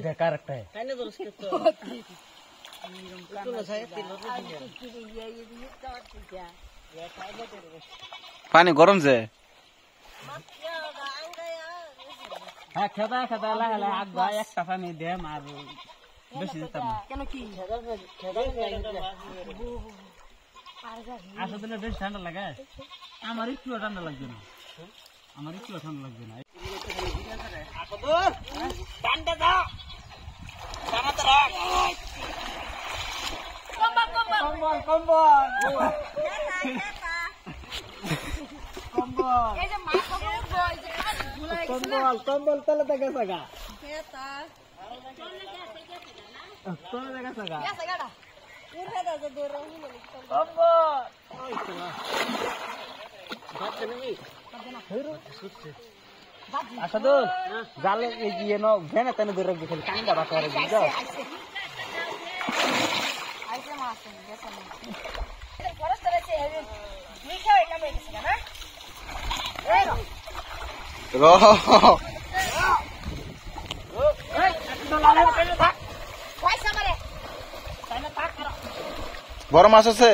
বেকার একটা পানি গরম যে হ্যাঁ খেদা খেদা লাগালে আগ ভাই একটা পানি দে আর বেশি দিতাম না কেন কি আসলে দিলে বেশি ঠান্ডা লাগে আমার একটু ঠান্ডা লাগবে না আমার একটু ঠান্ডা লাগবে না কম্বল তলে থেকে থাকা তলে থেকে থাকা আচ্ছা তো জালে গিয়ে নো ভেনে তেনে ধরে রাখবি খালি কান্দা বাঁকা রাখবি যাও বড় মাছ আছে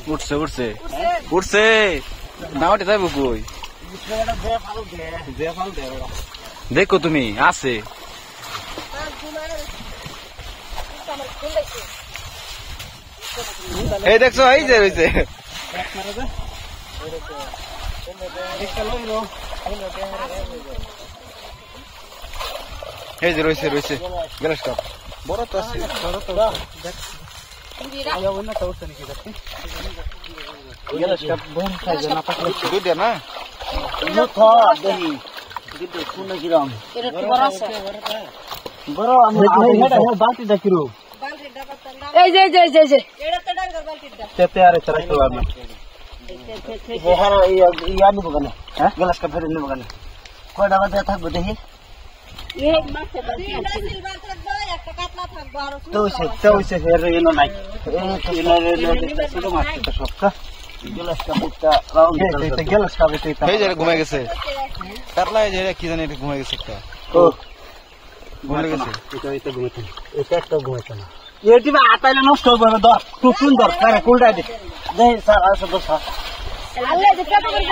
উঠছে উঠছে উঠছে নাওটি যাইব কই দেখো তুমি আছে এই দেখছো এই যে রয়েছে এই যে রয়েছে রয়েছে গ্লাস কাপ বড় তো আছে বড় তো গ্লাস কাপ বড় সাইজ না পাকলে দুধ দে না দেখি কিন্তু কোন কিরম এটা বড় আছে বড় আমি বালতিটা কিরো এই যে এটা তো ডাঙ্গার বালতিটা তেতে আরে চড়াই তো আমি বেহার ইয়া নিব কেন হ্যাঁ গ্লাস কাপ ফেলে নিব কেন কয়টা বাজে থাকবো দেখি এই মাছে বালতি সিলভার থাকবে একটা কাতলা থাকবে আর তো সে ফের এনো নাই এই তো এনো ছিল মাছ তো সব গ্লাস কাপটা রাউন্ড এটা গ্লাস কাপ এটা এই যে ঘুমাই গেছে কারলা এই যে কি জানি এটা ঘুমাই গেছে একটা ও ঘুমাই গেছে এটা ঘুমাইতে এটা একটা ঘুমাইতে না এটি বা আতাইলে নষ্ট হবে দর খুব সুন্দর কারে কুলটা দে স্যার আসো তো স্যার আল্লাহ দেখতে তো করে